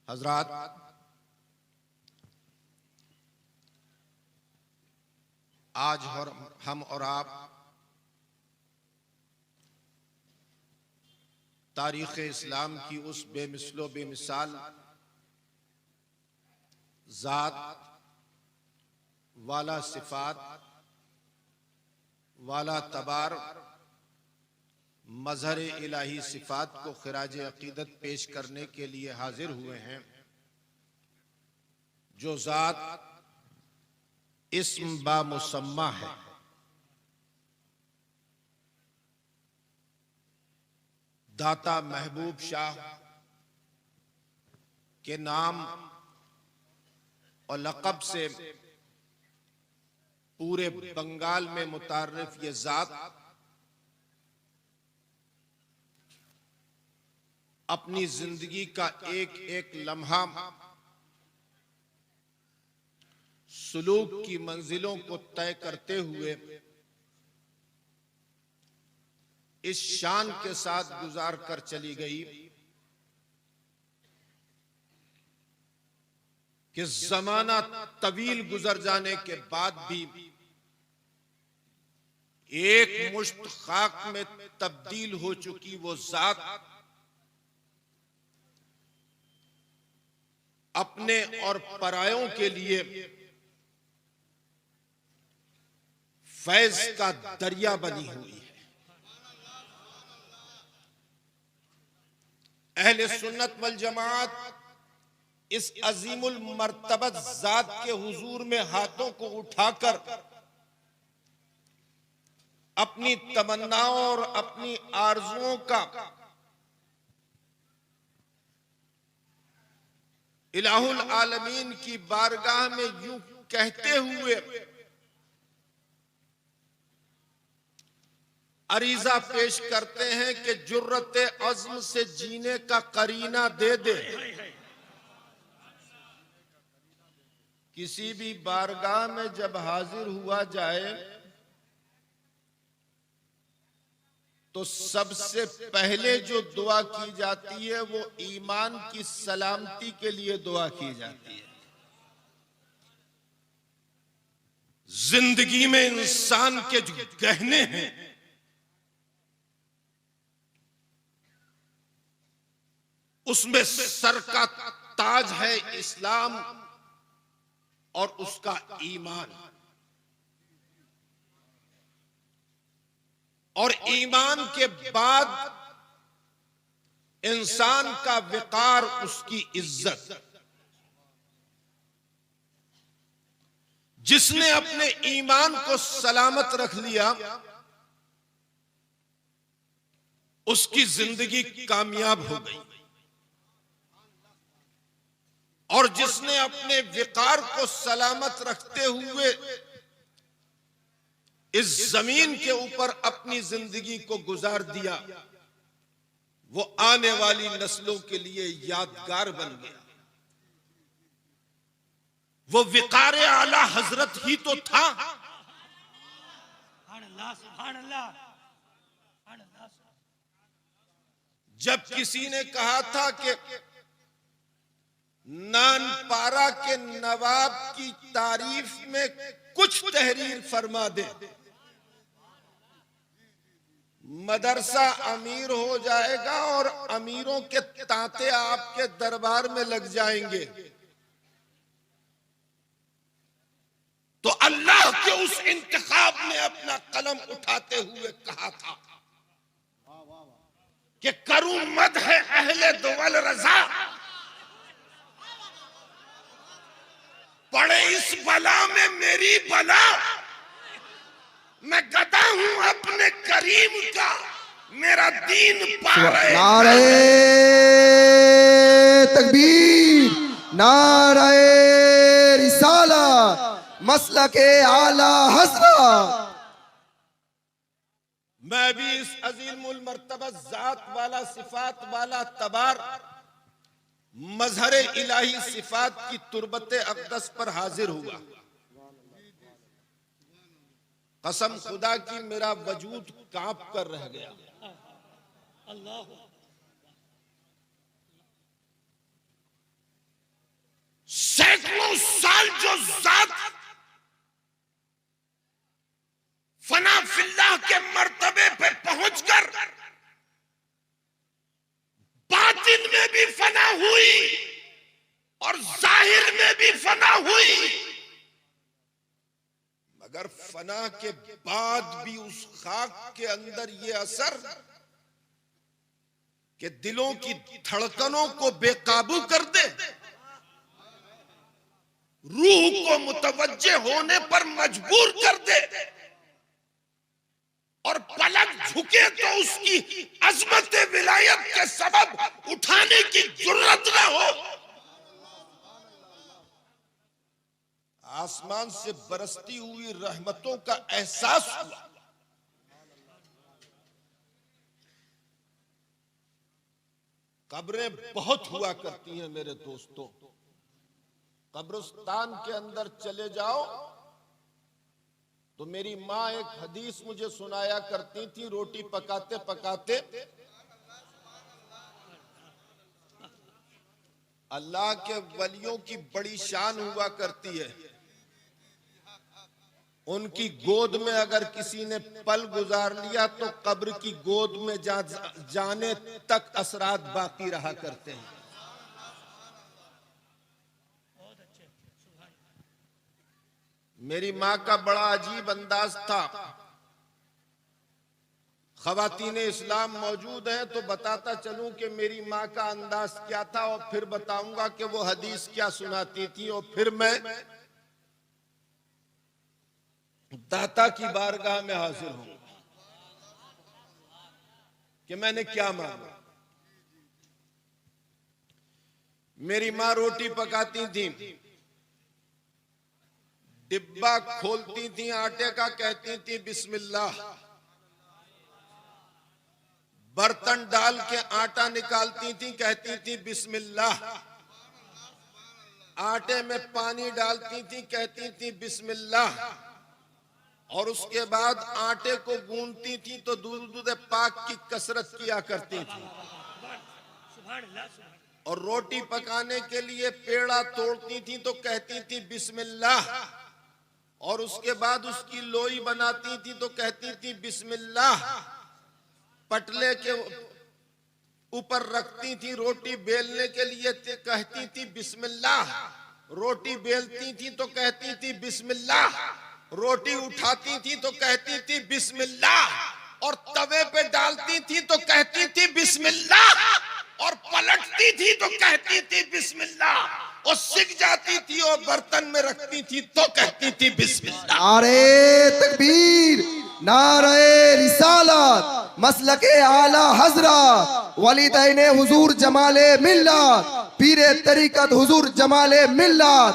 हजरात, आज हम और आप तारीख़ इस्लाम की उस बेमिसलो बेमिसाल ज़ात वाला सिफ़ात वाला तबार मज़हर इलाही सिफ़ात को ख़िराज अक़ीदत पेश करने के लिए हाजिर हुए हैं, जो ज़ात इस्म बा मुसम्मा है। दाता महबूब शाह के नाम और लक़ब से पूरे बंगाल में मुतारिफ ये ज़ात अपनी जिंदगी का एक एक लम्हा सुलूक की मंजिलों को तय करते हुए इस शान के साथ गुजार कर चली गई कि जमाना तवील गुजर जाने के बाद भी एक मुश्त खाक में तब्दील हो चुकी वो जात अपने और परायों के लिए फैज का दरिया बनी हुई है। अहले सुन्नत वल जमात इस अजीमुल मर्तबत जात के हुजूर में हाथों को उठाकर अपनी तमन्नाओं और अपनी आरजुओं का इलाहुल आलमीन की बारगाह में यूं कहते हुए अरीजा पेश करते हैं कि जुर्रत अज़्म से जीने का करीना दे दे। किसी भी बारगाह में जब हाजिर हुआ जाए तो सबसे पहले जो दुआ की जाती है वो ईमान की सलामती के लिए दुआ की जाती है। जिंदगी में इंसान के जो गहने हैं उसमें सर का ताज है इस्लाम और उसका ईमान, और ईमान के बाद इंसान का विकार उसकी इज्जत। जिसने अपने ईमान को सलामत रख लिया उसकी जिंदगी कामयाब हो गई, और जिसने अपने विकार को सलामत रखते हुए इस जमीन के ऊपर अपनी जिंदगी को गुजार दिया वो आने वाली नस्लों के लिए यादगार बन गया। वो विकार आला हजरत ही तो था। जब किसी ने कहा था कि नानपारा के नवाब की तारीफ में कुछ तहरीर फरमा दे, मदरसा अमीर हो जाएगा और अमीरों के तांते आपके दरबार में लग जाएंगे। तो अल्लाह के उस इंतखाब ने अपना कलम उठाते हुए कहा था कि करूं मद है अहले दुवल रजा, पड़े इस बला में मेरी बला, मैं गदा हूं अपने करीम का, मेरा दीन पा रहे। नारे तकबीर, नारे रिसाला, मसलके आला हज़रत। मैं भी इस अज़ीमुल मर्तबा ज़ात वाला सिफात वाला तबार मज़हर इलाही सिफात की तुरबत अक़दस पर हाजिर हुआ। कसम खुदा की मेरा वजूद कांप कर रह गया। बहरहाल जो जात फना फिल्लाह के मर्तबे पे पहुंचकर बातिन में भी फना हुई और जाहिर में भी फना हुई, मगर फना के बाद भी उस खाक के अंदर ये असर कि दिलों की धड़कनों को बेकाबू कर दे, रूह को मुतवज्जे होने पर मजबूर कर दे और पलक झुके तो उसकी अजमत विलायत के सबब उठाने की जुर्रत न हो। आसमान से बरसती हुई रहमतों का एहसास हुआ। कब्रें बहुत हुआ करती हैं मेरे दोस्तों। कब्रिस्तान के अंदर चले जाओ तो मेरी माँ एक हदीस मुझे सुनाया करती थी, रोटी पकाते पकाते, अल्लाह के वलियों की बड़ी शान हुआ करती है, उनकी गोद में अगर किसी ने पल गुजार लिया तो कब्र की गोद में जाने तक असरात बाकी रहा करते हैं। मेरी माँ का बड़ा अजीब अंदाज था। ख़वातीन इस्लाम मौजूद हैं तो बताता चलूं कि मेरी माँ का अंदाज क्या था और फिर बताऊंगा कि वो हदीस क्या सुनाती थी और फिर मैं दाता की बारगाह में हाजिर हूं कि मैंने क्या मांगा। मेरी माँ रोटी पकाती थी, डिब्बा खोलती थी आटे का, कहती थी बिस्मिल्लाह, बर्तन डाल के आटा निकालती थी, कहती थी बिस्मिल्लाह, आटे में पानी डालती थी, कहती थी बिस्मिल्लाह, और उसके बाद आटे को गूंदती थी तो दूध पाक की कसरत किया करती थी, और रोटी पकाने के लिए पेड़ा तोड़ती थी तो कहती थी बिस्मिल्लाह, और उसके बाद उसकी लोई बनाती थी तो कहती थी बिस्मिल्लाह, पटले के ऊपर रखती थी रोटी बेलने के लिए कहती थी बिस्मिल्लाह, रोटी बेलती थी तो कहती थी बिस्मिल्लाह, रोटी उठाती थी तो कहती थी बिस्मिल्लाह, और तवे पे डालती थी तो कहती थी बिस्मिल्लाह, और पलटती थी तो कहती थी बिस्मिल्लाह, और सिक जाती थी और बर्तन में रखती थी तो कहती थी बिस्मिल्लाह। नारे तकबीर, नारे रिसालत, मसलके आला हजरत, वलीदैन हुजूर जमाले मिल्लत, पीरे तरीकत हुजूर जमाले मिल्लत।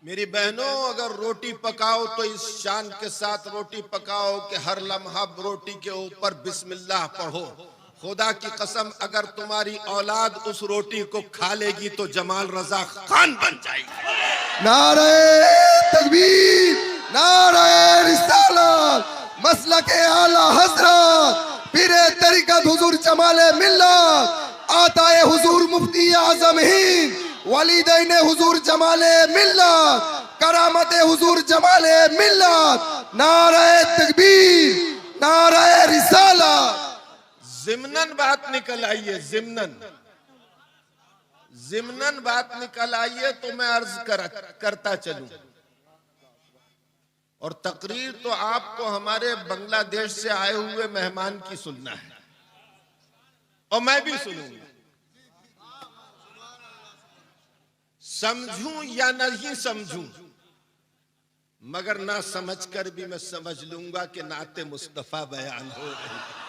मेरी बहनों, अगर रोटी पकाओ तो इस शान के साथ रोटी पकाओ कि हर लम्हा रोटी के ऊपर बिस्मिल्लाह पढ़ो। खुदा की कसम, अगर तुम्हारी औलाद उस रोटी को खा लेगी तो जमाल रजा खान बन जाएगी। नारे तकबीर, नारे रिसालत, मसलके आला हजरत, पीरे तरीकत हुजूर जमाले मिल्लत, आताए हुजूर मुफ्ती आजम हिंद, वलीदैन हुजूर जमाले मिल्लत, करामते हुजूर जमाले मिल्लत। नारे तकबीर, नारे रिसालत। जिम्नन बात निकल आई है, जिम्नन बात निकल आई है तो मैं अर्ज करता चलूं। और तकरीर तो आपको हमारे बांग्लादेश से आए हुए मेहमान की सुनना है और मैं भी सुनूंगा। समझूं या नहीं समझूं, मगर ना समझकर भी मैं समझ लूंगा कि नाते मुस्तफा बयान हो रही है।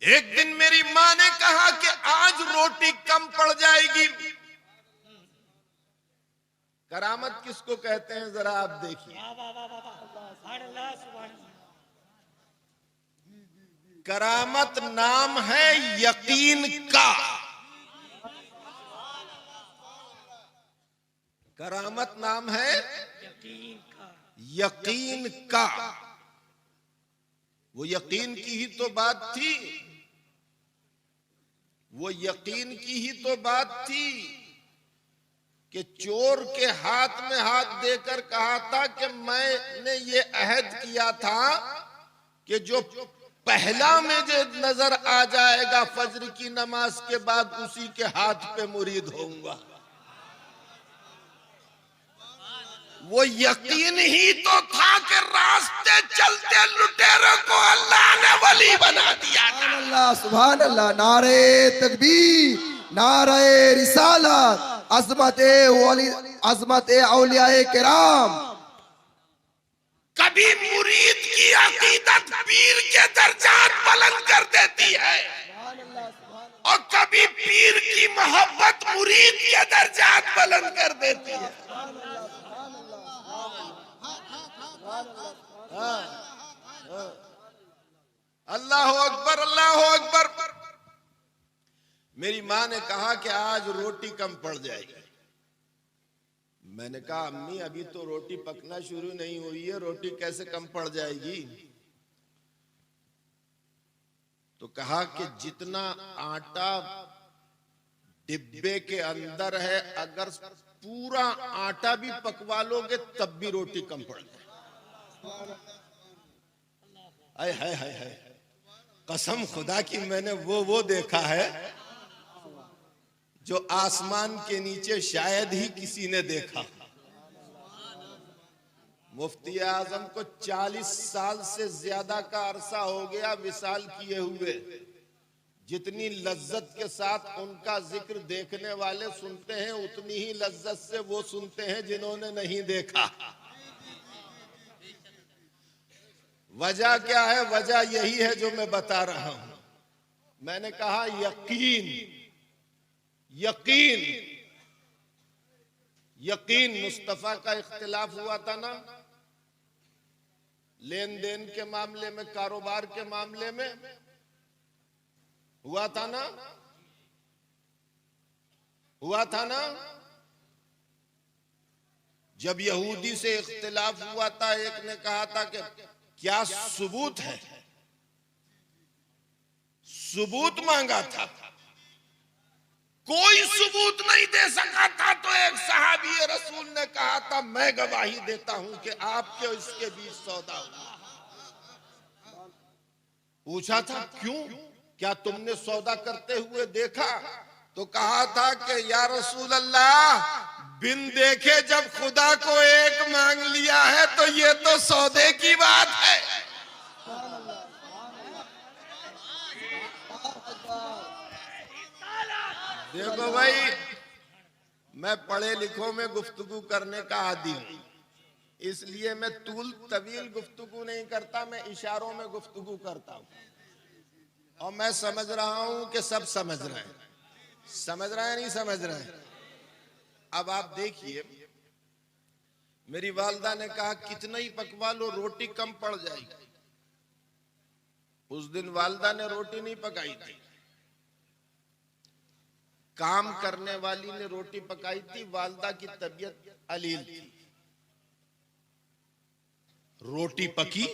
एक दिन मेरी मां ने कहा कि आज रोटी कम पड़ जाएगी। करामत किसको कहते हैं जरा आप देखिए। करामत नाम है यकीन का। करामत नाम है यकीन का। वो यकीन की ही तो बात थी वो यकीन की ही तो बात थी कि चोर के हाथ में हाथ देकर कहा था कि मैंने ये अहद किया था कि जो पहला मुझे नजर आ जाएगा फज्र की नमाज के बाद उसी के हाथ पे मुरीद होऊंगा। वो यकीन ही तो था कि रास्ते चलते लुटेरों को अल्लाह ने वली बना दिया था। अल्लाह सुभान अल्लाह। नारे तकबीर, नारे रिसालत, अज़मत औलियाए किराम। कभी मुरीद की अकीदत पीर के दर्जात बुलंद कर देती है और कभी पीर की मोहब्बत मुरीद के दर्जात बुलंद कर देती है। अल्लाह अकबर, अल्लाह अकबर। मेरी माँ ने कहा कि आज रोटी कम पड़ जाएगी। मैंने कहा अम्मी अभी तो रोटी पकना शुरू नहीं हुई है, रोटी कैसे कम पड़ जाएगी? तो कहा कि जितना आटा डिब्बे के अंदर है अगर पूरा आटा भी पकवा लोगे तब भी रोटी कम पड़ जाए। हाय हाय हाय हाय, कसम खुदा की मैंने वो देखा है जो आसमान के नीचे शायद ही किसी ने देखा। मुफ्ती आजम को 40 साल से ज्यादा का अरसा हो गया विसाल किए हुए। जितनी लज्जत के साथ उनका जिक्र देखने वाले सुनते हैं उतनी ही लज्जत से वो सुनते हैं जिन्होंने नहीं देखा। वजह क्या है? वजह यही है जो मैं बता रहा हूं। मैंने कहा यकीन, यकीन, यकीन। मुस्तफा का इख्तिलाफ हुआ था ना लेन देन के मामले में, कारोबार के मामले में हुआ था ना, हुआ था ना। जब यहूदी से इख्तिलाफ हुआ था, एक ने कहा था कि क्या सबूत है, सबूत मांगा था, कोई सबूत नहीं दे सका था। तो एक सहाबी रसूल ने कहा था मैं गवाही देता हूं कि आपके और इसके बीच सौदा हुआ। पूछा था क्यों, क्या तुमने सौदा करते हुए देखा? तो कहा था कि या रसूल अल्लाह, बिन देखे जब खुदा को एक मांग लिया है तो ये तो सौदे की बात है। देखो भाई, मैं पढ़े लिखों में गुफ्तगू करने का आदी हूं, इसलिए मैं तूल तवील गुफ्तगू नहीं करता, मैं इशारों में गुफ्तगू करता हूं। और मैं समझ रहा हूं कि सब समझ रहे हैं। समझ रहे हैं नहीं समझ रहे हैं? अब आप देखिए, मेरी वालदा ने कहा कितना ही पकवा लो रोटी कम पड़ जाएगी। उस दिन वालदा ने रोटी नहीं पकाई थी, काम करने वाली ने रोटी पकाई थी। वालदा की तबीयत अलील थी। रोटी पकी,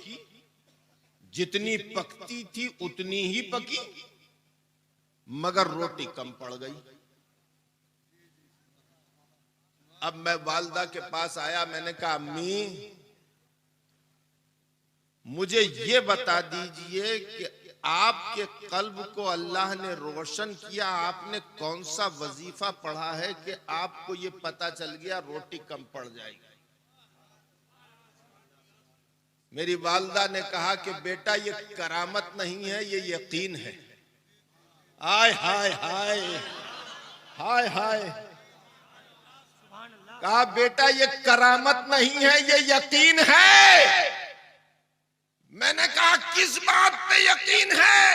जितनी पकती थी उतनी ही पकी, मगर रोटी कम पड़ गई। अब मैं वालदा के पास आया, मैंने कहा अम्मी मुझे ये बता दीजिए कि आपके कल्ब को अल्लाह ने रोशन किया, आपने कौन सा वजीफा पढ़ा है कि आपको ये पता चल गया रोटी कम पड़ जाएगी? मेरी वालदा ने कहा कि बेटा ये करामत नहीं है, ये यकीन है। हाय हाय हाय हाय हाय। कहा बेटा ये करामत नहीं है, ये यकीन है। मैंने कहा किस बात पे यकीन है?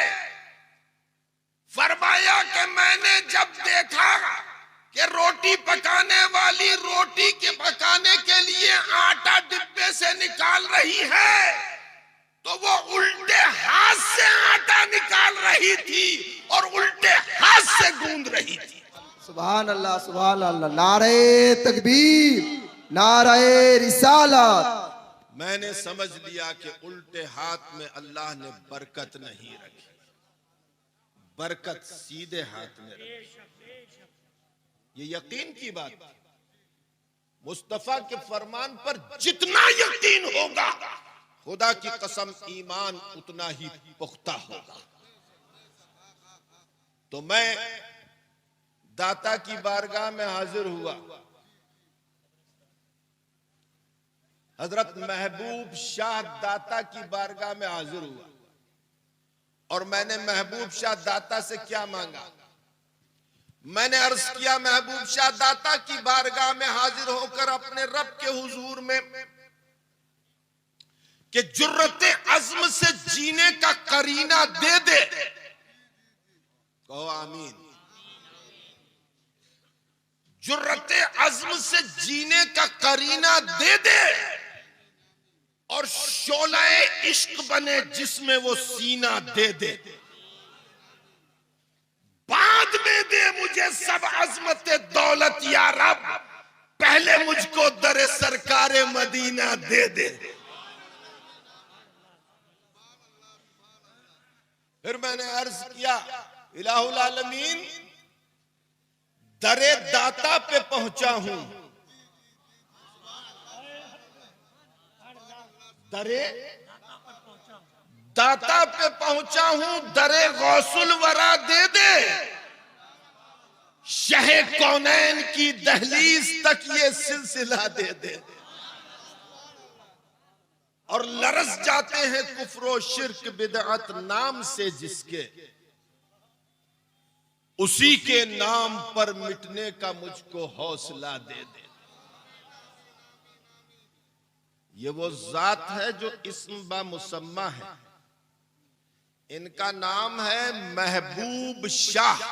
फरमाया कि मैंने जब देखा कि रोटी पकाने वाली रोटी के पकाने के लिए आटा डिब्बे से निकाल रही है तो वो उल्टे हाथ से आटा निकाल रही थी और उल्टे हाथ से गूंद रही थी। सुभान अल्लाह, सुभान अल्लाह। नारे तकबीर, नारे रिसालत। मैंने समझ लिया कि उल्टे हाथ में अल्लाह ने बरकत नहीं रखी, बरकत सीधे हाथ में रखी। ये यकीन की बात है। मुस्तफा के फरमान पर जितना यकीन होगा, खुदा की कसम ईमान उतना ही पुख्ता होगा। तो मैं दाता की बारगाह में हाजिर हुआ। हजरत महबूब शाह दाता की बारगाह में हाजिर हुआ और मैंने महबूब शाह दाता से क्या मांगा? मैंने अर्ज किया, महबूब शाह दाता की बारगाह में हाजिर होकर अपने रब के हुजूर में कि जुर्रते अज़्म से जीने का करीना दे दे। कहो आमीन। जुर्रते अज़्म से जीने का करीना दे दे और शोलाए इश्क बने जिसमें वो सीना दे दे। बाद में दे मुझे सब अज़मत दौलत या रब, पहले मुझको दरे सरकारे मदीना दे दे। फिर मैंने अर्ज किया, इलाहुल आलमीन दरे दाता पे पहुंचा हूं, दरे दाता पे पहुंचा हूं, दरे गौसुल वरा दे दे। शहे कौनैन की दहलीज तक ये सिलसिला दे दे। और लरस जाते हैं कुफ्र शिर्क बिदअत नाम से जिसके, उसी के नाम पर मिटने का मुझको हौसला दे दे। ये वो जात है जो इस्म बा मुसम्मा है। इनका नाम है महबूब शाह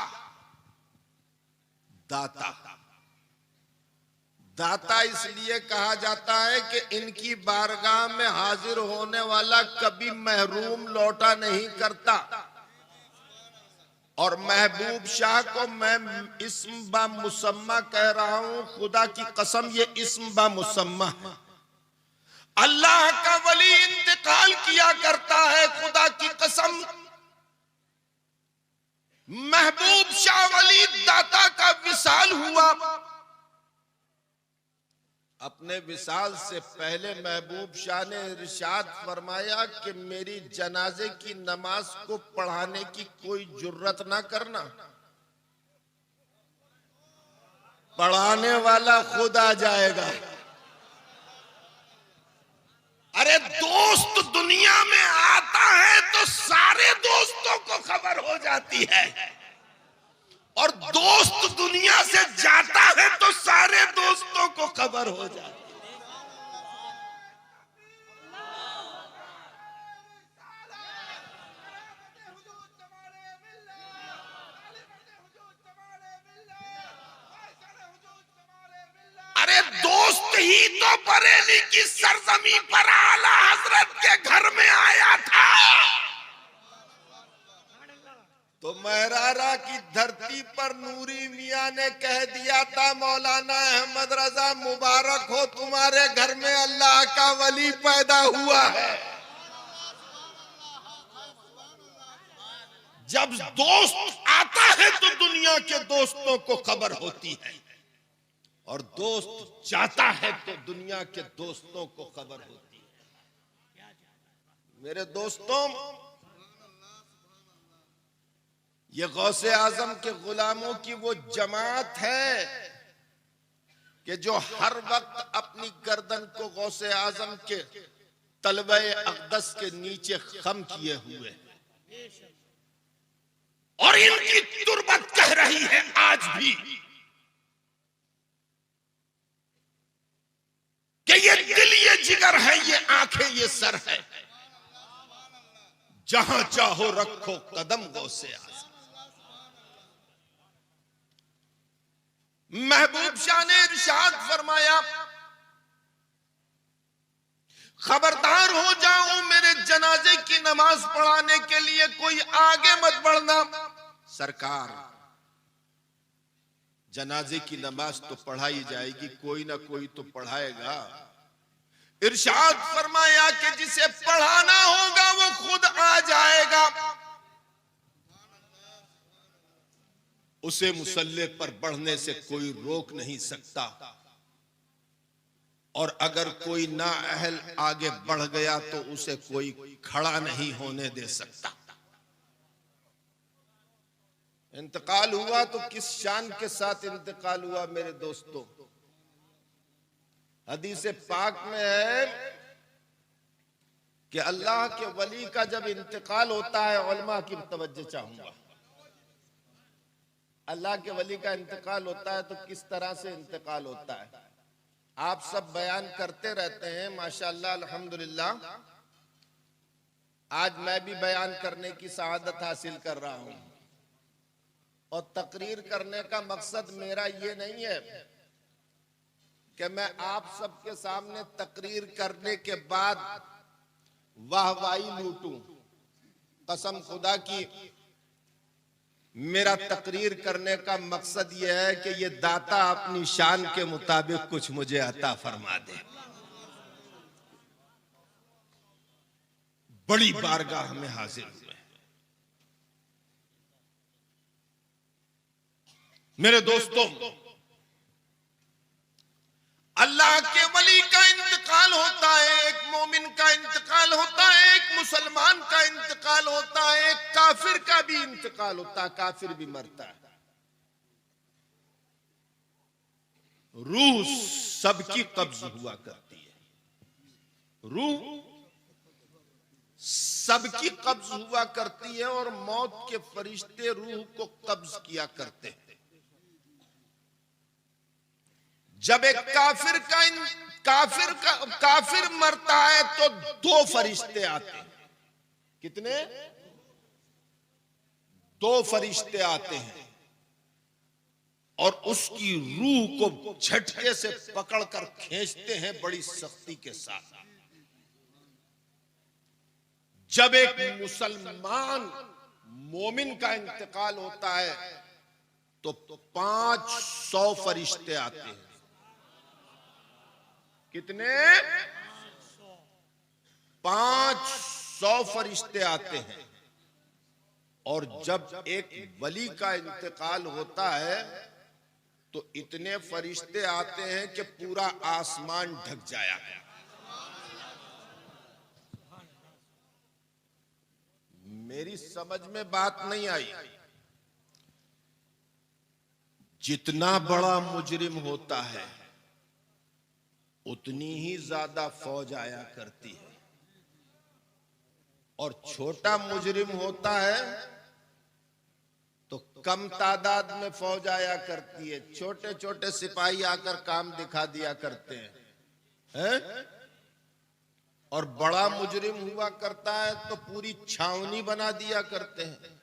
दाता। दाता इसलिए कहा जाता है कि इनकी बारगाह में हाजिर होने वाला कभी महरूम लौटा नहीं करता। और महबूब शाह को मैं इस्म बा मुसम्मा कह रहा हूं, खुदा की कसम ये इस्म बा मुसम्मा है। अल्लाह का वली इंतकाल किया करता है, खुदा की कसम महबूब शाह वली दाता का विसाल हुआ। अपने विसाल से पहले महबूब शाह ने इरशाद फरमाया कि मेरी जनाजे की नमाज को पढ़ाने की कोई जुर्रत ना करना, पढ़ाने वाला खुद आ जाएगा। अरे दोस्त दुनिया में आता है तो सारे दोस्तों को खबर हो जाती है, और दोस्त दुनिया से जाता है तो सारे दोस्तों को खबर हो जाती है। अरे दोस्त ही तो बरेली की सरजमी पर आला हजरत के घर में आया था, तो महरारा की धरती पर नूरी मियां ने कह दिया था, मौलाना अहमद रजा मुबारक हो, तुम्हारे घर में अल्लाह का वली पैदा हुआ है। जब दोस्त आता है तो दुनिया के दोस्तों को खबर होती है, और दोस्त जाता है तो दुनिया के दोस्तों को खबर होती है। मेरे दोस्तों, ये गौसे आजम के गुलामों की वो जमात है कि जो हर वक्त अपनी गर्दन को गौसे आजम के तलवे अक़दस के नीचे खम किए हुए, और इनकी तुरबत कह रही है आज भी कि ये दिल, ये जिगर है, ये आंखें, ये सर है, जहां चाहो रखो कदम गौसे आजम। महबूब शाह ने इरशाद फरमाया, खबरदार हो जाओ मेरे जनाजे की नमाज पढ़ाने के लिए कोई आगे मत बढ़ना। सरकार, जनाजे की नमाज तो पढ़ाई जाएगी, कोई ना कोई तो पढ़ाएगा। इरशाद फरमाया कि जिसे पढ़ाना होगा वो खुद आ जाएगा। उसे मुसल्ले पर बढ़ने से कोई रोक नहीं सकता, और अगर कोई नाअहल आगे बढ़ गया तो उसे कोई खड़ा नहीं होने दे सकता। इंतकाल हुआ तो किस शान के साथ इंतकाल हुआ मेरे दोस्तों। हदीस पाक में है कि अल्लाह के वली का जब इंतकाल होता है, उलमा की तवज्जो चाहूंगा, अल्लाह के वली का इंतकाल होता है तो किस तरह से इंतकाल होता है। आप सब बयान करते रहते हैं माशाअल्लाह अल्हम्दुलिल्लाह। आज मैं भी बयान करने की सआदत हासिल कर रहा हूं, और तकरीर करने का मकसद मेरा ये नहीं है कि मैं आप सबके सामने तकरीर करने के बाद वाहवाही लूटूं। कसम खुदा की मेरा तकरीर करने का मकसद यह है कि ये दाता अपनी शान के मुताबिक कुछ मुझे अता फरमा दे। बड़ी बारगाह में हाजिर हुए मेरे दोस्तों। अल्लाह के वली का इंतकाल होता है, एक मोमिन का इंतकाल होता है, एक मुसलमान का इंतकाल होता है, एक काफिर का भी इंतकाल होता है, काफिर भी मरता है। रूह सबकी कब्ज हुआ करती है, रूह सबकी कब्ज हुआ करती है, और मौत के फरिश्ते रूह को कब्ज किया करते हैं। जब एक काफिर मरता है तो दो फरिश्ते आते हैं। कितने? दो फरिश्ते आते हैं, और उसकी रूह को झटके से पकड़कर खींचते हैं बड़ी सख्ती के साथ। जब एक मुसलमान मोमिन का इंतकाल होता है तो 500 फरिश्ते आते हैं। कितने? 500 फरिश्ते आते हैं। और जब एक वली का इंतकाल होता है तो इतने फरिश्ते आते हैं कि पूरा आसमान ढक जाया। मेरी समझ में बात नहीं आई। जितना बड़ा मुजरिम होता है उतनी ही ज्यादा फौज आया करती है, और छोटा मुजरिम होता है तो कम तादाद में फौज आया करती है। छोटे छोटे सिपाही आकर काम दिखा दिया करते हैं, और बड़ा मुजरिम हुआ करता है तो पूरी छावनी बना दिया करते हैं।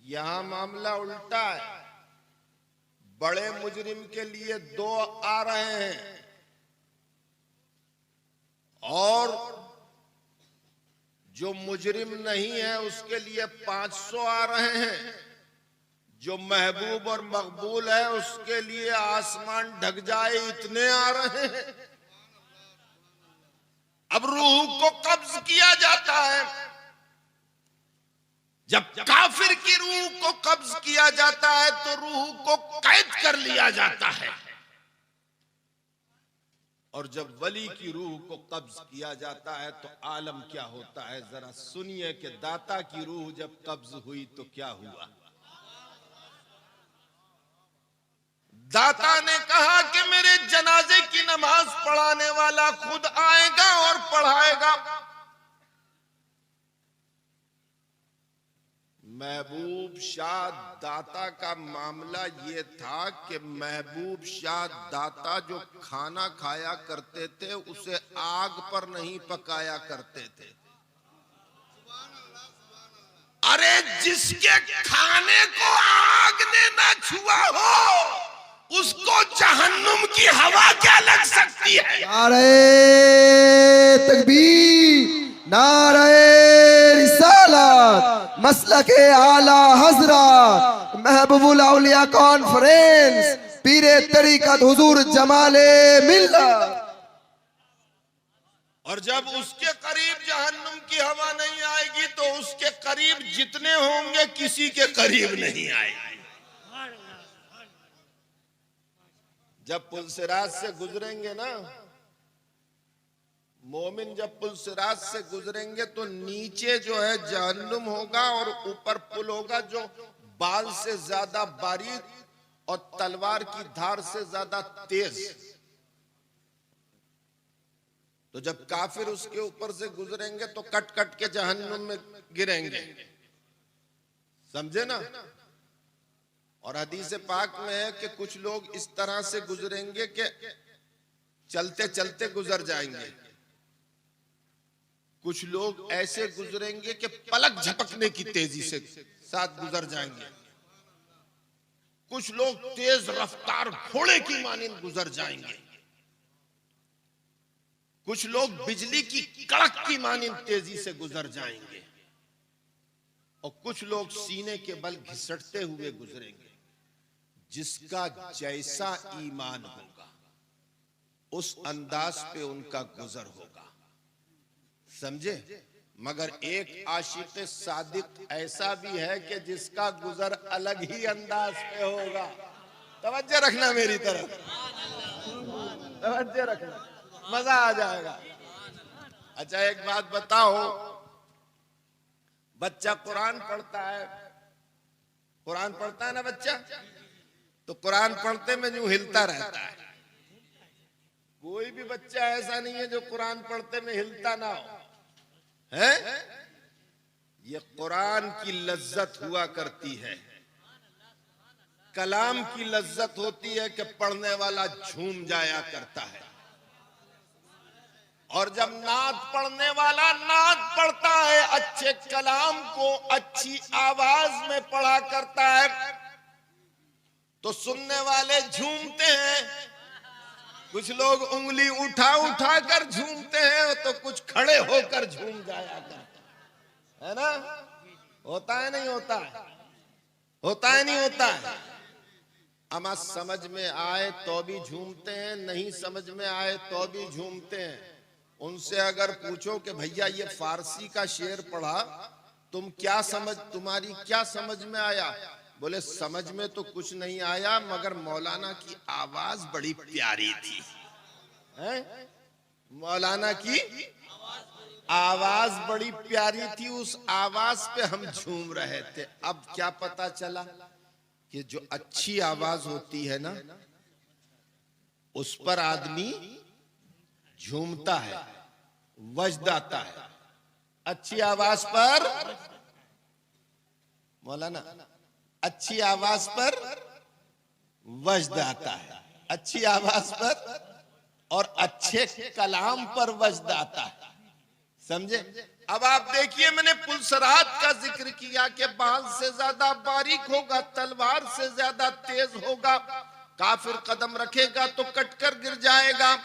यहां मामला उल्टा है। बड़े मुजरिम के लिए 2 आ रहे हैं, और जो मुजरिम नहीं है उसके लिए 500 आ रहे हैं। जो महबूब और मकबूल है उसके लिए आसमान ढक जाए इतने आ रहे हैं। अब रूह को कब्ज किया जाता है। जब काफिर की रूह को कब्ज किया जाता है तो रूह को कैद कर लिया जाता है, और जब वली की रूह को कब्ज किया जाता है तो आलम क्या होता है जरा सुनिए कि दाता की रूह जब कब्ज हुई तो क्या हुआ। दाता ने कहा कि मेरे जनाजे की नमाज पढ़ाने वाला खुद आएगा और पढ़ाएगा। महबूब शाह दाता का मामला ये था कि महबूब शाह दाता जो खाना खाया करते थे उसे आग पर नहीं पकाया करते थे। अरे जिसके खाने को आग ने ना छुआ हो उसको जहन्नुम की हवा क्या लग सकती है। नारे तकबीर, नारे रिसालत, मसलके आला हजरत, महबूबुल औलिया कॉन्फ्रेंस, पीरे तरीकत हुजूर जमाले मिल्लत। और जब उसके करीब जहन्नुम की हवा नहीं आएगी तो उसके करीब जितने होंगे किसी के करीब नहीं आएगी। जब पुलसिरात से गुजरेंगे ना, मोमिन जब पुलसिरात से गुजरेंगे तो नीचे जो है जहन्नुम होगा और ऊपर पुल होगा जो बाल से ज्यादा बारीक और तलवार की धार से ज्यादा तेज। तो जब काफिर उसके ऊपर से गुजरेंगे तो कट कट के जहन्नुम में गिरेंगे, समझे ना। और हदीस पाक में है कि कुछ लोग इस तरह से गुजरेंगे कि चलते चलते गुजर जाएंगे, कुछ लोग ऐसे गुजरेंगे कि पलक झपकने की तेजी से साथ गुजर जाएंगे, कुछ लोग तेज रफ्तार घोड़े की मानिंद गुजर जाएंगे, कुछ लोग बिजली की कड़क की मानिंद तेजी से गुजर जाएंगे, और कुछ लोग सीने के बल घिसटते हुए गुजरेंगे। जिसका जैसा ईमान होगा उस अंदाज पे उनका गुजर होगा, समझे। मगर एक आशिक सादिक ऐसा भी है कि जिसका गुजर अलग ही अंदाज पे होगा। तवज्जो रखना मेरी तरफ, तवज्जो रखना, मजा आ जाएगा। अच्छा एक बात बताओ, बच्चा कुरान पढ़ता है, कुरान पढ़ता है ना बच्चा, तो कुरान पढ़ते में यूं हिलता रहता है। कोई भी बच्चा ऐसा नहीं है जो कुरान पढ़ते में हिलता ना हो, है। ये कुरान की लज्जत हुआ करती है, कलाम की लज्जत होती है कि पढ़ने वाला झूम जाया करता है। और जब नात पढ़ने वाला नात पढ़ता है, अच्छे कलाम को अच्छी आवाज में पढ़ा करता है, तो सुनने वाले झूमते हैं। कुछ लोग उंगली उठा उठा कर झूमते हैं, तो कुछ खड़े होकर झूम जाया करते है ना। होता है नहीं होता है, होता है नहीं होता है। अमा समझ में आए तो भी झूमते हैं, नहीं समझ में आए तो भी झूमते हैं। उनसे अगर पूछो कि भैया ये फारसी का शेर पढ़ा, तुम्हारी क्या समझ में आया, बोले समझ में तो कुछ नहीं आया, मगर मौलाना की आवाज बड़ी प्यारी थी। है? मौलाना की आवाज बड़ी प्यारी थी, उस आवाज पे हम झूम रहे थे। अब क्या पता चला कि जो अच्छी आवाज होती है ना, उस पर आदमी झूमता है, वजद आता है। अच्छी आवाज पर, मौलाना, अच्छी आवाज पर वजद आता है, अच्छी आवाज पर और अच्छे कलाम पर वजद आता है, समझे। अब आप देखिए, मैंने पुलसरात का जिक्र किया कि बाल से ज्यादा बारीक होगा, तलवार से ज्यादा तेज होगा। काफिर कदम रखेगा तो कटकर गिर जाएगा,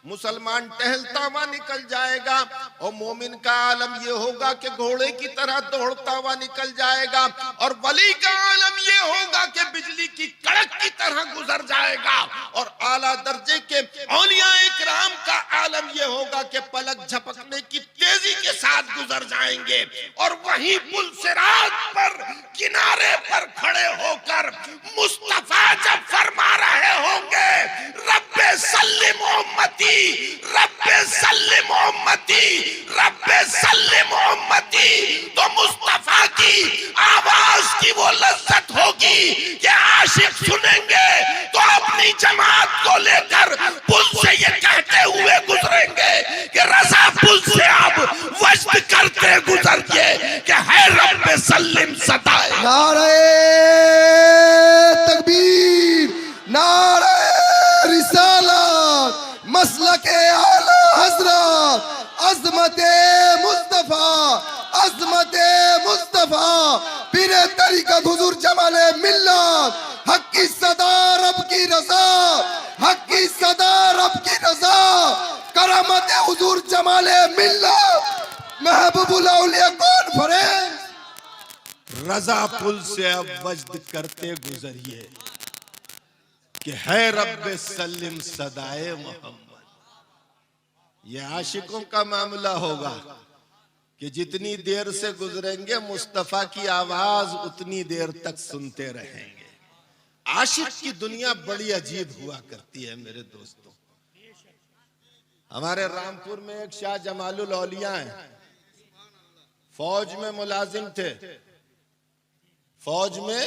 मुसलमान टहलता हुआ निकल जाएगा, और मोमिन का आलम ये होगा कि घोड़े की तरह दौड़ता हुआ निकल जाएगा, और वली का आलम ये होगा कि बिजली की कड़क की तरह गुजर जाएगा, और आला दर्जे के औलिया इकराम का आलम ये होगा कि पलक झपकने की तेजी के साथ गुजर जाएंगे। और वहीं पुल सिरात पर किनारे पर खड़े होकर मुस्तफा जब फरमा रहे होंगे, रब्बे सल्लिम उम्मती, रब्बे सल्लिम उम्मती, रब्बे सल्लिम उम्मती, तो मुस्तफा की आवाज की वो लज्जत होगी कि आशिक सुनेंगे तो अपनी जमात को लेकर पुल से ये कहते हुए गुजरेंगे कि रज़ा पुल से आप वजद करते गुजरिए कि है रब्बे सल्लिम सदाए। नारे तकबीर, नारे रिसालत, मसलके आला हजरत, अज़मते मुस्तफा, अज़मते मुस्तफा, पीरे तरीक़त हुजूर जमाले मिल्लत, हक की सदा रब की रज़ा, हक की सदा रब की रज़ा, करामत हुजूर जमाले मिल्लत, महबूबुल औलिया कॉन्फ्रेंस। रजा पुल से अब वजद करते गुजरिए कि है रब्बे सल्लिम सदाए मोहम्मद। ये आशिकों का मामला होगा कि जितनी देर से गुजरेंगे मुस्तफा की आवाज उतनी देर तक सुनते रहेंगे। आशिक की दुनिया बड़ी अजीब हुआ करती है मेरे दोस्तों। हमारे रामपुर में एक शाह जमालुल औलिया हैं, फौज में मुलाजिम थे, फौज में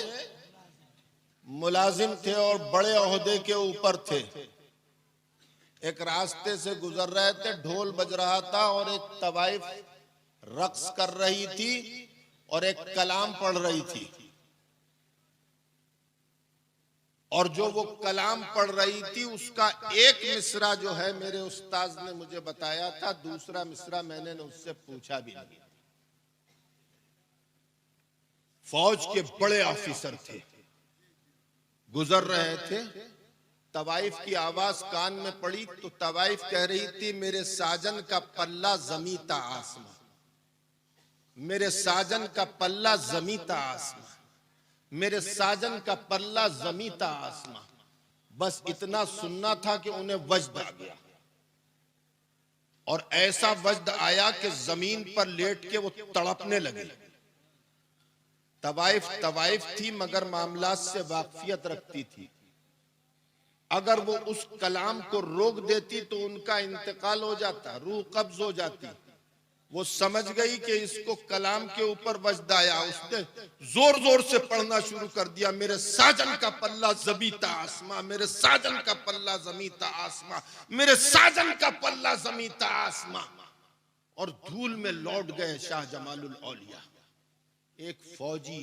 मुलाजिम थे और बड़े ओहदे के ऊपर थे। एक रास्ते से गुजर रहे थे, ढोल बज रहा था और एक तवाइफ रक्स कर रही थी और एक कलाम पढ़ रही थी। और जो वो कलाम पढ़ रही थी उसका एक मिसरा जो है मेरे उस्ताद ने मुझे बताया था, दूसरा मिसरा मैंने उससे पूछा भी नहीं। फौज के बड़े ऑफिसर थे, गुजर रहे थे, तवाइफ की आवाज कान में पड़ी तो तवाइफ कह रही थी मेरे साजन का पल्ला जमीता आसमां, मेरे साजन का पल्ला जमीता आसमां, मेरे साजन का पल्ला जमीता आसमां। बस इतना सुनना था कि उन्हें वज्द आ गया और ऐसा वज्द आया कि जमीन पर लेट के वो तड़पने लगे। तवाइफ थी मगर मामलात से वाकफियत रखती थी। अगर वो उस कलाम को रोक देती तो उनका इंतकाल हो जाता, रूह कब्ज हो जाती। वो समझ गई कि इसको कलाम के ऊपर वज्द आया, उसने जोर जोर से पढ़ना शुरू कर दिया, मेरे साजन का पल्ला जमीता आसमां, मेरे साजन का पल्ला जमीता आसमां, मेरे साजन का पल्ला जमीता आसमां। और धूल में लौट गए शाह जमालुल औलिया। एक फौजी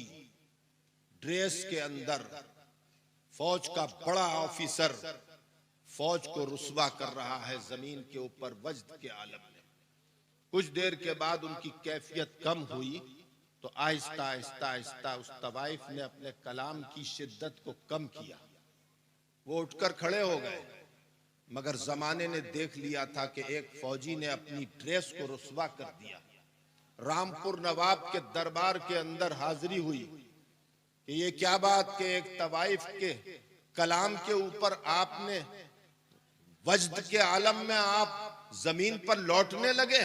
ड्रेस के अंदर, फौज का बड़ा ऑफिसर फौज को रुस्वा कर रहा है जमीन के ऊपर वज्द के आलम में। कुछ देर के बाद उनकी कैफियत कम हुई तो आहिस्ता आहिस्ता आहिस्ता उस तवाइफ ने अपने कलाम की शिद्दत को कम किया। वो उठकर खड़े हो गए, मगर जमाने ने देख लिया था कि एक फौजी ने अपनी ड्रेस को रुस्वा कर दिया। रामपुर नवाब के दरबार के अंदर हाजिरी हुई कि ये क्या बात कि एक तवाइफ के कलाम के ऊपर आपने वज्द के आलम में आप जमीन पर लौटने लगे।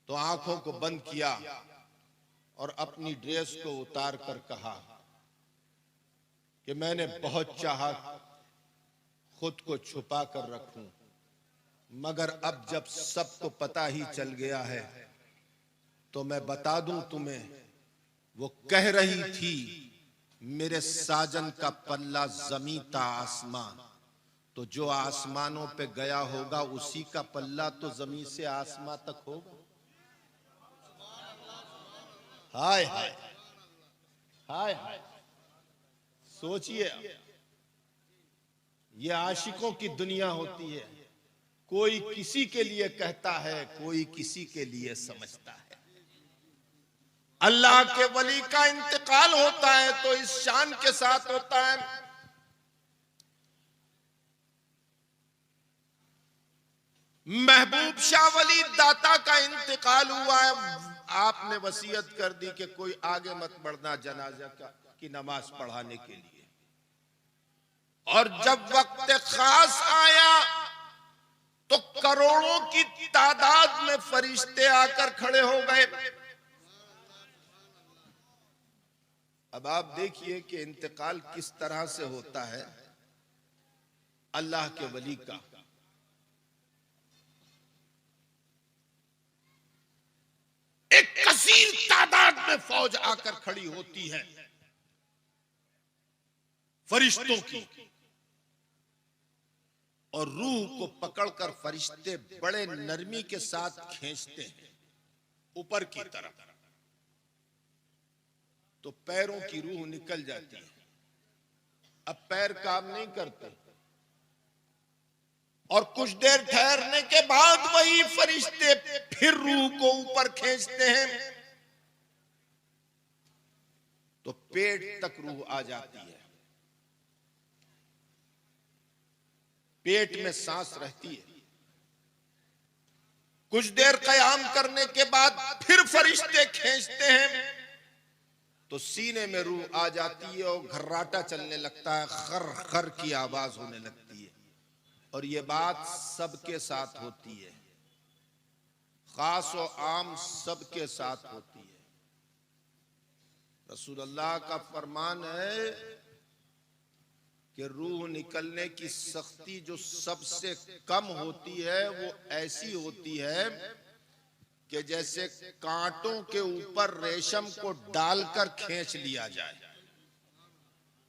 तो आंखों को बंद किया और अपनी ड्रेस को उतार कर कहा कि मैंने बहुत चाहा खुद को छुपा कर रखूं, मगर अब जब सबको पता ही चल गया है तो मैं बता दूं तुम्हें, वो कह रही थी मेरे साजन का पल्ला जमीता आसमां, तो जो आसमानों पे गया होगा उसी का पल्ला तो जमीन से आसमां तक होगा। हाय हाय हाय हाय, सोचिए, ये आशिकों की दुनिया होती है। कोई किसी के लिए कहता है, कोई किसी के लिए समझता है। अल्लाह के वली का इंतकाल होता है तो इस शान के साथ होता है। महबूब शाह वली दाता का इंतकाल हुआ है। आपने वसीयत कर दी कि कोई आगे मत बढ़ना जनाजा की नमाज पढ़ाने के लिए। और जब वक्त खास आया तो करोड़ों की तादाद में फरिश्ते आकर खड़े हो गए। अब आप देखिए कि इंतकाल किस तरह से होता है अल्लाह के वली का। एक कसीर तादाद में फौज आकर खड़ी होती है फरिश्तों की, और रूह को पकड़कर फरिश्ते बड़े नरमी के साथ खींचते हैं ऊपर की तरफ, तो पैरों की रूह निकल जाती है। अब पैर काम नहीं करते और कुछ देर ठहरने के बाद वही फरिश्ते फिर रूह को ऊपर खींचते हैं तो पेट तक रूह आ जाती है, पेट में सांस रहती है। कुछ देर कयाम करने के बाद फिर फरिश्ते खींचते हैं तो सीने में रूह आ जाती है और घर्राटा चलने लगता है, खर खर की आवाज होने लगती है। और ये बात सबके साथ होती है, खास और आम सबके साथ होती है। रसूलुल्लाह का फरमान है कि रूह निकलने की सख्ती जो सबसे कम होती है वो ऐसी होती है कि जैसे कांटों के ऊपर रेशम को डालकर खींच लिया जाए।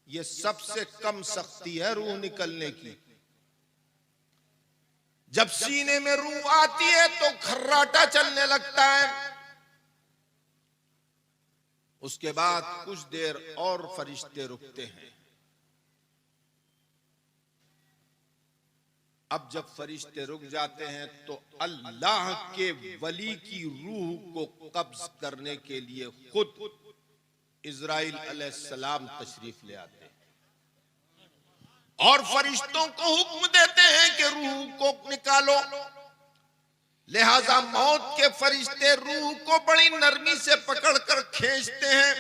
ये सबसे कम सख्ती है रूह निकलने की। जब सीने में रूह आती है तो खर्राटा चलने लगता है। उसके बाद कुछ देर और फरिश्ते रुकते हैं। अब जब फरिश्ते रुक जाते हैं तो अल्लाह के वली की रूह को कब्ज करने के लिए खुद इज़राइल अलैहिस्सलाम तशरीफ ले आते हैं और फरिश्तों को हुक्म देते हैं कि रूह को निकालो। लिहाजा मौत के फरिश्ते रूह को बड़ी नरमी से पकड़कर खींचते हैं।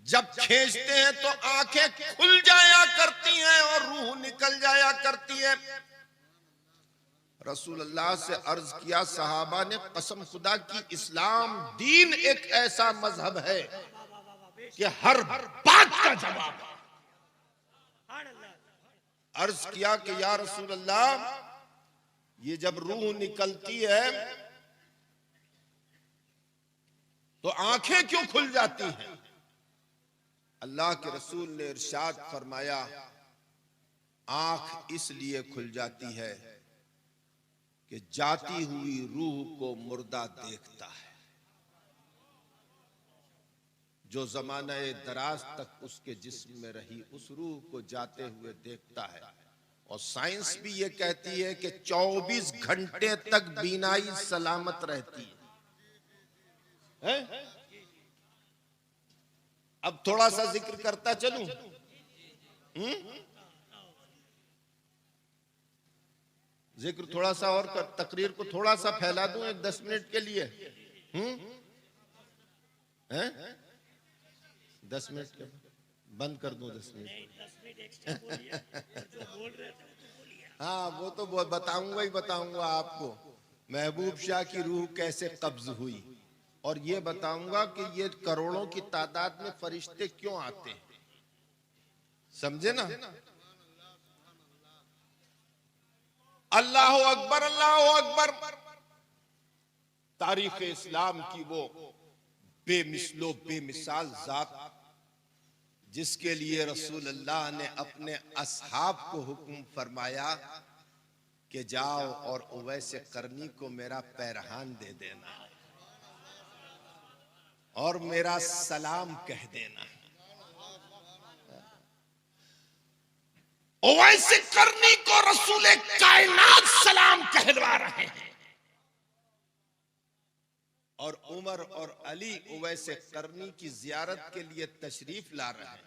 जब खींचते हैं तो आंखें खुल जाया करती हैं और रूह निकल जाया करती है। रसूलुल्लाह से अर्ज किया, सहाबा ने, कसम खुदा की इस्लाम दीन एक ऐसा मजहब है कि हर बात का जवाब है। अर्ज किया कि या रसूलल्लाह, ये जब रूह निकलती है तो आंखें क्यों खुल जाती हैं? अल्लाह के रसूल ने इरशाद फरमाया, आंख इसलिए खुल जाती है कि जाती हुई रूह को मुर्दा देखता है। जो जमाना दराज तक उसके जिस्म में रही उस रूह को जाते हुए देखता है। और साइंस भी ये कहती है कि 24 घंटे तक बीनाई सलामत रहती है? अब थोड़ा सा जिक्र करता चलूं। जिक्र थोड़ा सा और कर, तकरीर को थोड़ा सा फैला दूं 10 मिनट के लिए। 10 मिनट के बंद कर दूं? 10 मिनट हाँ, वो तो बताऊंगा आपको महबूब शाह की रूह कैसे कब्ज हुई, और ये बताऊंगा कि ये करोड़ों की तादाद में फरिश्ते क्यों आते हैं। समझे ना? अल्लाह अकबर, अल्लाह अकबर। तारीख इस्लाम की वो बेमिसलो बेमिसाल जात जिसके लिए रसूलुल्लाह ने अपने असहाब को हुक्म फरमाया कि जाओ और उवैस करनी को मेरा पैरहान दे देना और मेरा सलाम कह देना। उवैस करनी को रसूल कायनात सलाम कहलवा रहे हैं और उमर और अली उवैस करनी की जियारत के लिए तशरीफ ला रहे हैं।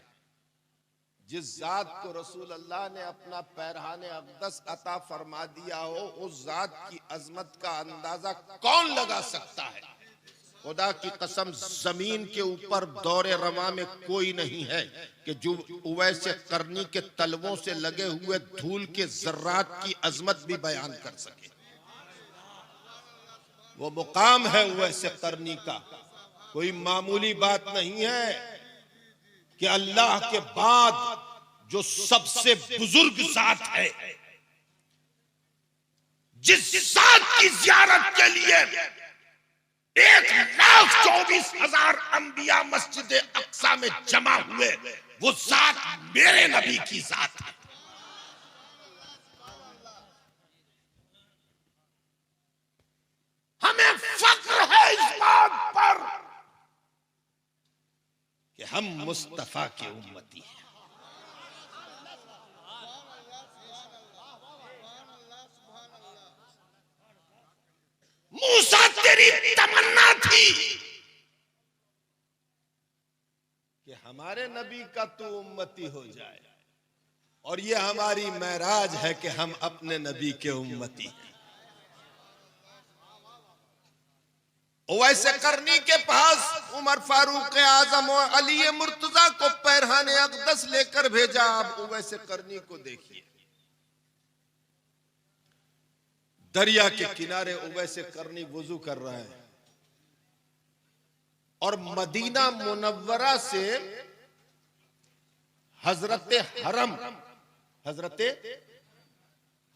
जिस जात को रसूल अल्लाह ने अपना पैरहाने अक़दस अता फरमा दिया हो, उस जात की अजमत का अंदाजा कौन लगा सकता है? खुदा की कसम, जमीन के ऊपर दौरे रमा में कोई नहीं है कि जो उवैस करनी के तलवों से लगे हुए धूल के जर्रात की अजमत भी बयान कर सके। वो मुकाम है उवैस करनी का, कोई मामूली बात नहीं है कि अल्लाह के बाद जो सबसे बुजुर्ग जात है, जिस जात की जियारत के लिए 1,24,000 अंबिया मस्जिद अक्सा में जमा हुए, वो जात मेरे नबी की जात है। हमें फख्र है इस बात पर कि हम मुस्तफा के उम्मती हैं। मूसा, तेरी तमन्ना थी कि हमारे नबी का तू उम्मती हो जाए, और ये हमारी महराज है कि हम अपने नबी के उम्मती हैं। वैसे करनी के पास उमर फारूक आजम और अली मुर्तजा को पैरहाने अक़दस लेकर भेजा। आप वैसे करनी को देखिए, दरिया के किनारे उवैस करनी वुजू कर रहे हैं। और मदीना मुनव्वरा से हजरत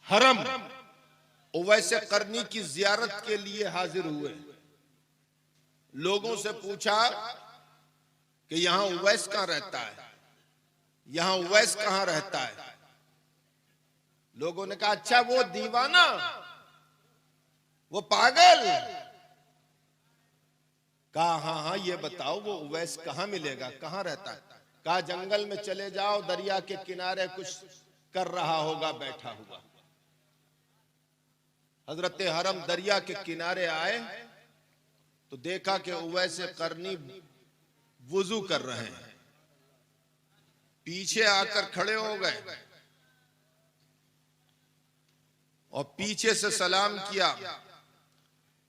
हरम उवैस करनी की जियारत के लिए हाजिर हुए। लोगों से पूछा कि यहां उवैस कहां रहता है, यहां उवैस कहां रहता है। लोगों ने कहा अच्छा वो दीवाना, वो पागल। कहा हाँ हाँ ये बताओ वो उवैस कहां मिलेगा, कहां रहता है। कहा जंगल में चले जाओ, दरिया के किनारे कुछ कर रहा होगा बैठा हुआ। हजरत हरम दरिया के किनारे आए तो देखा कि उवैस करनी वुजू कर रहे हैं। पीछे आकर खड़े हो गए और पीछे से सलाम किया।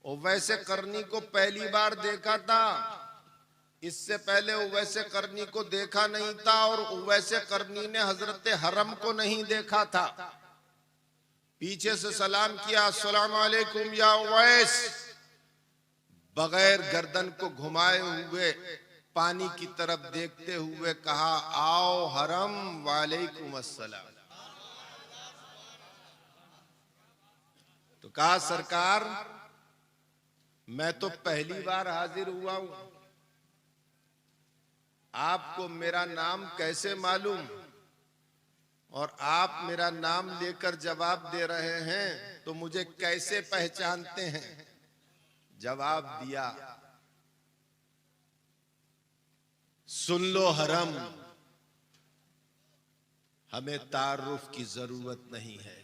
उवैस करनी को पहली बार देखा था, इससे पहले उवैस करनी को देखा नहीं था और उवैस करनी ने हजरत हरम को नहीं देखा था। पीछे से सलाम किया, अस्सलाम वालेकुम या उवैस। बगैर गर्दन को घुमाए हुए पानी की तरफ देखते हुए कहा आओ हरम, वालेकुम अस्सलाम। तो कहा सरकार मैं तो पहली बार हाजिर हुआ हूं, आपको मेरा नाम कैसे मालूम, और आप मेरा नाम लेकर जवाब दे रहे हैं तो मुझे कैसे पहचानते हैं। जवाब दिया सुन लो हरम, हमें तारुफ की जरूरत नहीं है,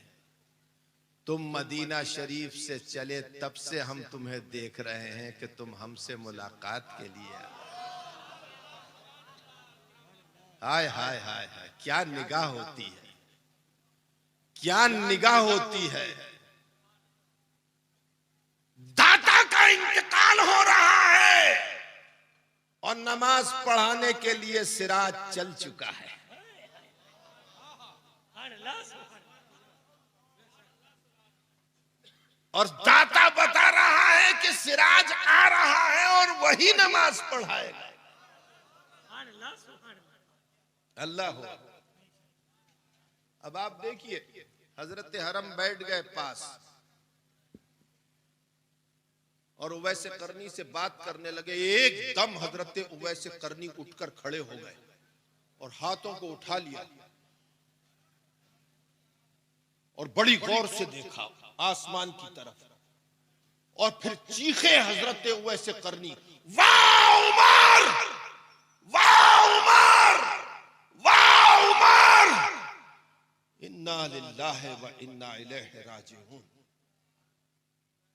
तुम मदीना शरीफ से चले तब से हम तुम्हें देख रहे हैं कि तुम हमसे मुलाकात के लिए आए। हाय हाय हाय हाय, क्या निगाह होती है, क्या निगाह होती है। दाता का इंतकाल हो रहा है और नमाज पढ़ाने के लिए सिराज चल चुका है। और दाता बता रहा है कि सिराज आ रहा है और वही नमाज पढ़ाएगा। अल्लाह हो। अब आप देखिए हजरत हरम बैठ गए पास और उवैस करनी से बात करने लगे। एकदम हजरत उवैस करनी उठकर खड़े हो गए और हाथों को उठा लिया और बड़ी गौर से देखा आसमान की तरफ और फिर चीखे हजरत उवैस करनी, वाह उमर, वाह उमर, वाह उमर, इन्ना लिल्लाहि व इन्ना इलैहि राजिऊन,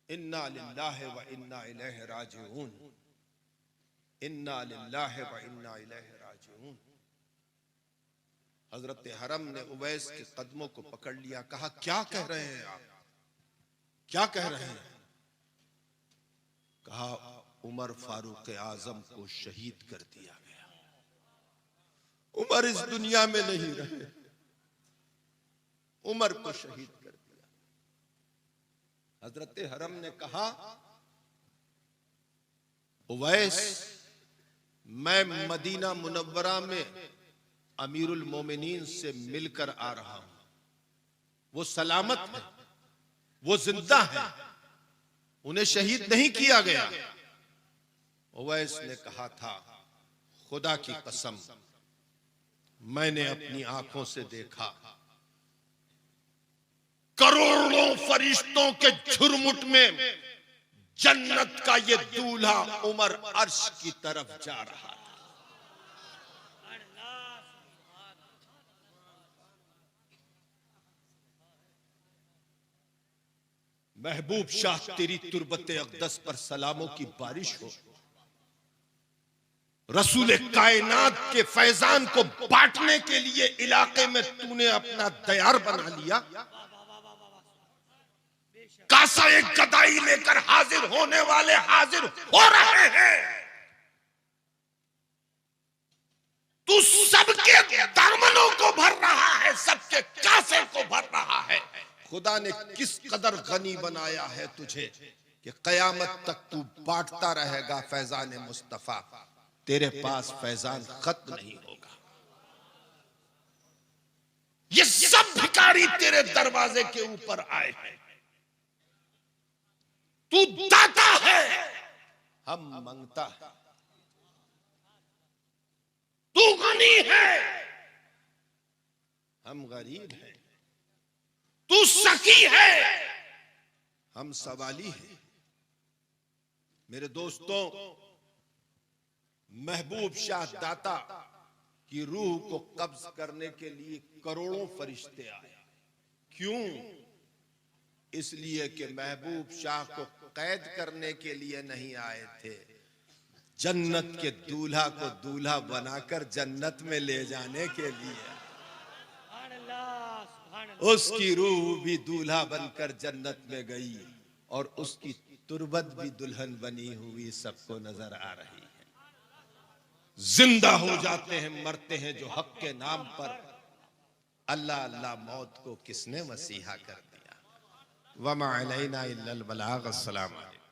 इन्ना लिल्लाहि व इन्ना इलैहि राजिऊन, इन्ना लिल्लाहि व इन्ना इलैहि राजिऊन। हजरत हरम ने उवैस के कदमों को पकड़ लिया। कहा क्या कह रहे हैं आप, क्या कह रहे हैं। कहा उमर फारूक आजम को शहीद कर दिया गया, उमर इस दुनिया में नहीं रहे, उमर को शहीद कर दिया। हजरत हरम ने कहा उवैस मैं मदीना मुनव्वरा में अमीरुल मोमिनीन से मिलकर आ रहा हूं, वो सलामत है, वो जिंदा है, उन्हें शहीद नहीं किया गया। उवैस ने कहा था खुदा की कसम मैंने अपनी आंखों से देखा करोड़ों फरिश्तों के झुरमुट में जन्नत का ये दूल्हा उमर अर्श की तरफ जा रहा था। महबूब शाह तेरी तुरबते अक़दस पर सलामों की बारिश हो। रसूल कायनात के फैजान को बांटने के लिए इलाके में तूने अपना दयार बना लिया। कासा एक गदाई लेकर हाजिर होने वाले हाजिर हो रहे हैं। तू सबके दामनों को भर रहा है, सबके कासे को भर रहा है। खुदा ने किस कदर गनी बनाया है तुझे कि कयामत तक तू बांटता रहेगा फैजान मुस्तफा, तेरे पास फैजान खत्म नहीं होगा। ये सब भिखारी तेरे दरवाजे के ऊपर आए हैं, तू दाता है, हम मांगता है। तू गनी है, हम गरीब हैं। तू सखी है, हम सवाली हैं। मेरे दोस्तों, महबूब शाह दाता की रूह को कब्ज करने के लिए करोड़ों फरिश्ते आए। क्यों? इसलिए कि महबूब शाह को कैद करने के लिए नहीं आए थे, जन्नत के दूल्हा को दूल्हा बनाकर जन्नत में ले जाने के लिए। उसकी रूह भी दूल्हा बनकर जन्नत में गई और उसकी तुरबत भी दुल्हन बनी हुई सबको नजर आ रही है। जिंदा हो जाते हैं, मरते हैं जो हक के नाम पर। अल्लाह अल्लाह मौत को किसने मसीहा कर दिया। वमा अलैना इल्लल बलाग। अस्सलाम वालेकुम।